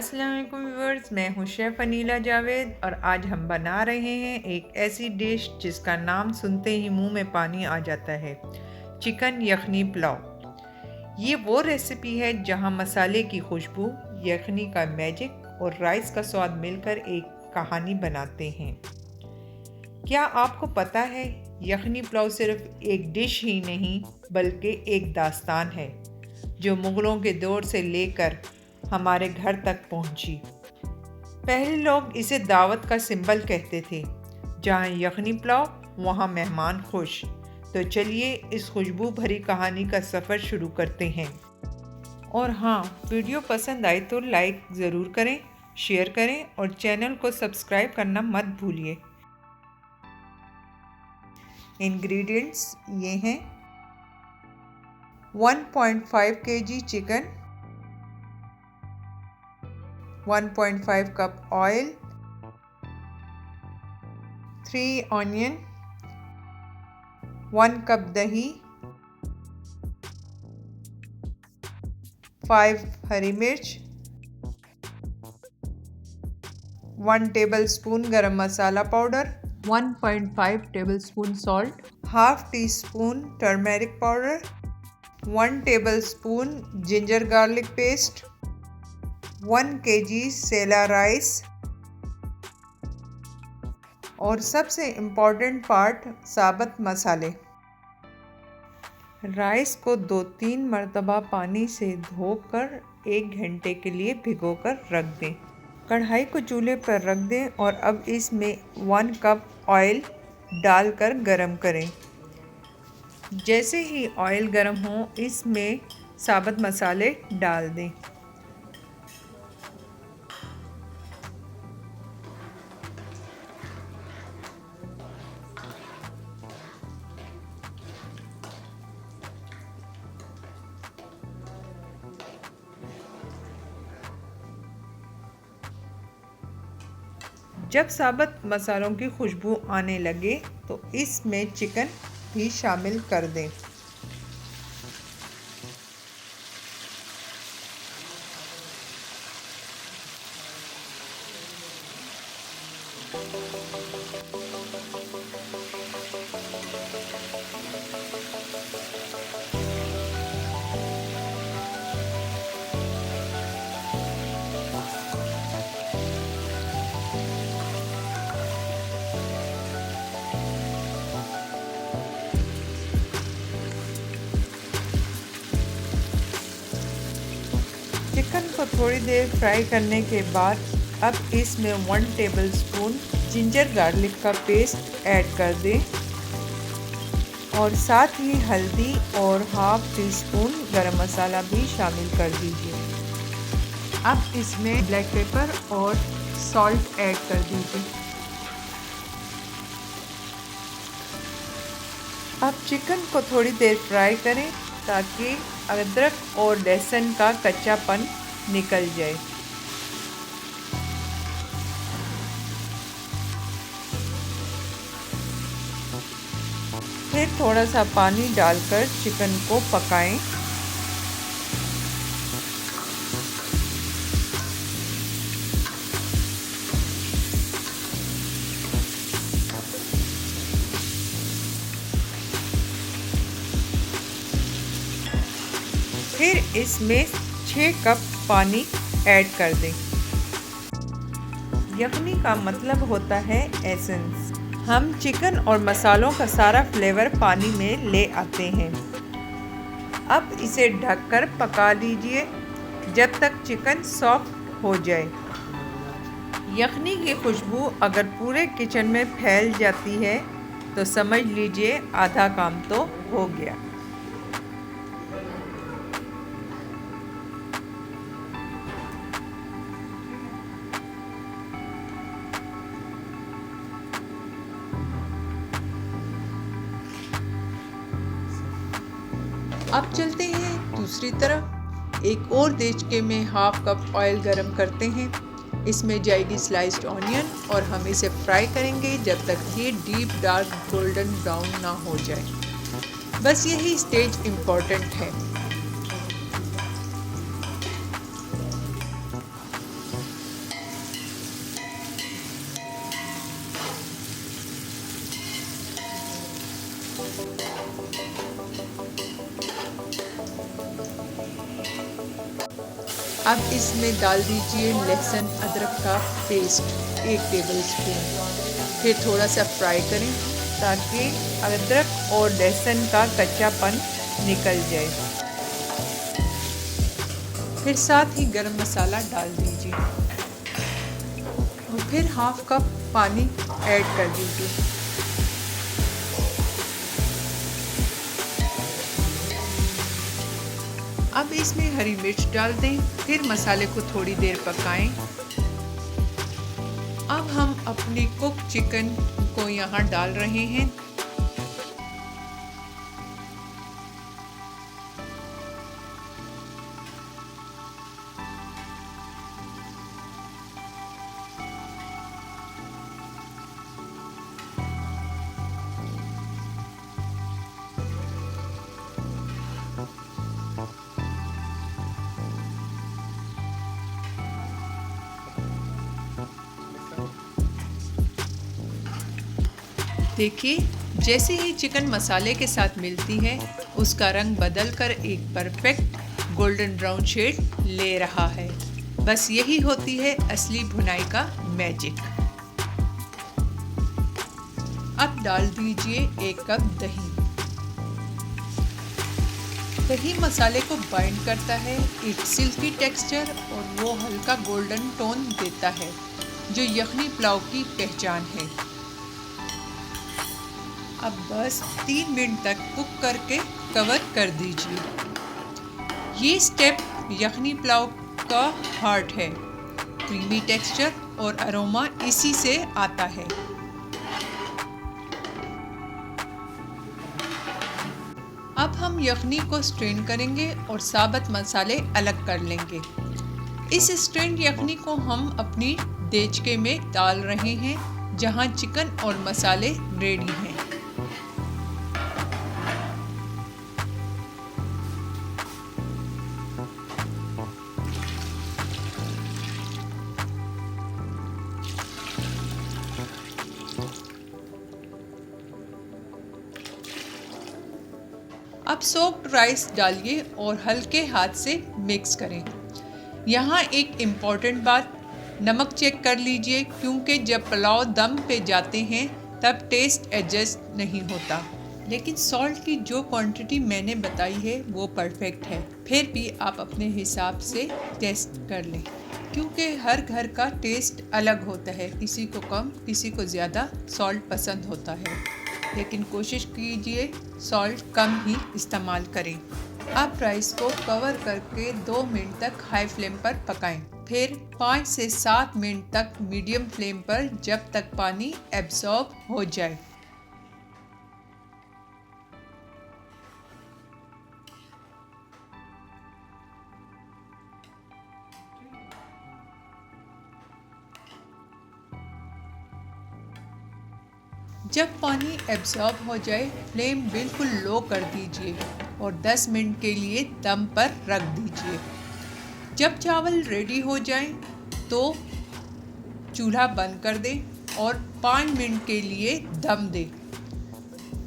अस्सलाम वालेकुम व्यूअर्स, मैं हूँ शेफ़ अनीला जावेद और आज हम बना रहे हैं एक ऐसी डिश जिसका नाम सुनते ही मुंह में पानी आ जाता है। चिकन यखनी पुलाव। ये वो रेसिपी है जहाँ मसाले की खुशबू, यखनी का मैजिक और राइस का स्वाद मिलकर एक कहानी बनाते हैं। क्या आपको पता है, यखनी पुलाव सिर्फ एक डिश ही नहीं बल्कि एक दास्तान है जो मुग़लों के दौर से लेकर हमारे घर तक पहुंची। पहले लोग इसे दावत का सिंबल कहते थे। जहां यखनी पुलाव वहां मेहमान खुश। तो चलिए इस खुशबू भरी कहानी का सफ़र शुरू करते हैं। और हाँ, वीडियो पसंद आए तो लाइक ज़रूर करें, शेयर करें और चैनल को सब्सक्राइब करना मत भूलिए। इंग्रेडिएंट्स ये हैं: 1.5 kg chicken, 1.5 cup oil, 3 onion, 1 cup दही, 5 हरी मिर्च, 1 tablespoon garam masala powder, 1.5 tablespoon salt, half teaspoon turmeric powder, 1 tablespoon ginger garlic paste, 1 kg सेला राइस और सबसे इम्पॉर्टेंट पार्ट साबुत मसाले। राइस को 2-3 मरतबा पानी से धोकर 1 घंटे के लिए भिगोकर रख दें। कढ़ाई को चूल्हे पर रख दें और अब इसमें 1 कप ऑयल डालकर गरम करें। जैसे ही ऑयल गरम हो, इसमें साबुत मसाले डाल दें। जब साबुत मसालों की खुशबू आने लगे तो इसमें चिकन भी शामिल कर दें। चिकन को थोड़ी देर फ्राई करने के बाद अब इसमें 1 टेबलस्पून जिंजर गार्लिक का पेस्ट ऐड कर दें और साथ ही हल्दी और हाफ टी स्पून गरम मसाला भी शामिल कर दीजिए। अब इसमें ब्लैक पेपर और सॉल्ट ऐड कर दीजिए। अब चिकन को थोड़ी देर फ्राई करें ताकि अदरक और लहसुन का कच्चापन निकल जाए। फिर थोड़ा सा पानी डालकर चिकन को पकाएं। फिर इसमें 6 कप पानी ऐड कर दें। यखनी का मतलब होता है एसेंस। हम चिकन और मसालों का सारा फ्लेवर पानी में ले आते हैं। अब इसे ढककर पका लीजिए जब तक चिकन सॉफ्ट हो जाए। यखनी की खुशबू अगर पूरे किचन में फैल जाती है तो समझ लीजिए आधा काम तो हो गया। अब चलते हैं दूसरी तरफ। एक और देचके में हाफ कप ऑयल गरम करते हैं। इसमें जाएगी स्लाइस्ड ऑनियन और हम इसे फ्राई करेंगे जब तक ये डीप डार्क गोल्डन ब्राउन ना हो जाए। बस यही स्टेज इम्पॉर्टेंट है। अब इसमें डाल दीजिए लहसुन अदरक का पेस्ट 1 टेबलस्पून। फिर थोड़ा सा फ्राई करें ताकि अदरक और लहसुन का कच्चापन निकल जाए। फिर साथ ही गरम मसाला डाल दीजिए और फिर हाफ कप पानी ऐड कर दीजिए। अब इसमें हरी मिर्च डाल दें, फिर मसाले को थोड़ी देर पकाएं। अब हम अपनी कुक चिकन को यहाँ डाल रहे हैं। देखिए, जैसे ही चिकन मसाले के साथ मिलती है उसका रंग बदलकर एक परफेक्ट गोल्डन ब्राउन शेड ले रहा है। बस यही होती है असली भुनाई का मैजिक। अब डाल दीजिए 1 कप दही। दही मसाले को बाइंड करता है, एक सिल्की टेक्सचर और वो हल्का गोल्डन टोन देता है जो यखनी पुलाव की पहचान है। अब बस 3 मिनट तक कुक करके कवर कर दीजिए। ये स्टेप यखनी पुलाव का हार्ट है। क्रीमी टेक्सचर और अरोमा इसी से आता है। अब हम यखनी को स्ट्रेन करेंगे और साबुत मसाले अलग कर लेंगे। इस स्ट्रेन यखनी को हम अपनी देचके में डाल रहे हैं जहां चिकन और मसाले रेडी हैं। अब सोक्ड राइस डालिए और हल्के हाथ से मिक्स करें। यहाँ एक इम्पॉर्टेंट बात, नमक चेक कर लीजिए क्योंकि जब पुलाव दम पे जाते हैं तब टेस्ट एडजस्ट नहीं होता। लेकिन सॉल्ट की जो क्वांटिटी मैंने बताई है वो परफेक्ट है। फिर भी आप अपने हिसाब से टेस्ट कर लें क्योंकि हर घर का टेस्ट अलग होता है। किसी को कम, किसी को ज़्यादा सॉल्ट पसंद होता है, लेकिन कोशिश कीजिए सॉल्ट कम ही इस्तेमाल करें। अब राइस को कवर करके 2 मिनट तक हाई फ्लेम पर पकाएं। फिर 5 से 7 मिनट तक मीडियम फ्लेम पर जब तक पानी एब्जॉर्ब हो जाए। जब पानी एब्जॉर्ब हो जाए फ्लेम बिल्कुल लो कर दीजिए और 10 मिनट के लिए दम पर रख दीजिए। जब चावल रेडी हो जाएं तो चूल्हा बंद कर दें और 5 मिनट के लिए दम दें।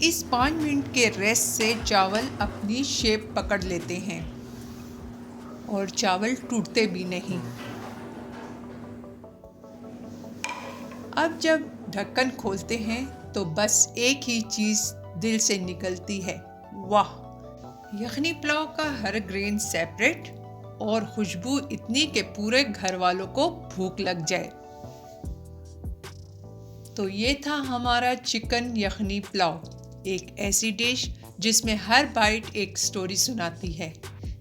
इस 5 मिनट के रेस्ट से चावल अपनी शेप पकड़ लेते हैं और चावल टूटते भी नहीं। अब जब ढक्कन खोलते हैं तो बस एक ही चीज़ दिल से निकलती है, वाह! यखनी पुलाव का हर ग्रेन सेपरेट और खुशबू इतनी कि पूरे घर वालों को भूख लग जाए। तो ये था हमारा चिकन यखनी पुलाव, एक ऐसी डिश जिसमें हर बाइट एक स्टोरी सुनाती है।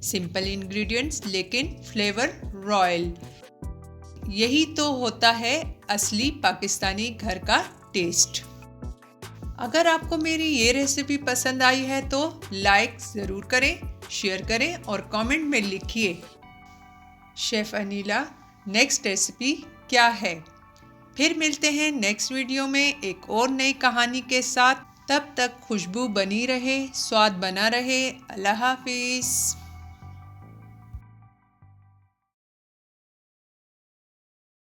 सिंपल इंग्रेडिएंट्स लेकिन फ्लेवर रॉयल। यही तो होता है असली पाकिस्तानी घर का टेस्ट। अगर आपको मेरी ये रेसिपी पसंद आई है तो लाइक ज़रूर करें, शेयर करें और कमेंट में लिखिए शेफ़ अनीला नेक्स्ट रेसिपी क्या है। फिर मिलते हैं नेक्स्ट वीडियो में एक और नई कहानी के साथ। तब तक खुशबू बनी रहे, स्वाद बना रहे। अल्लाह हाफिज़।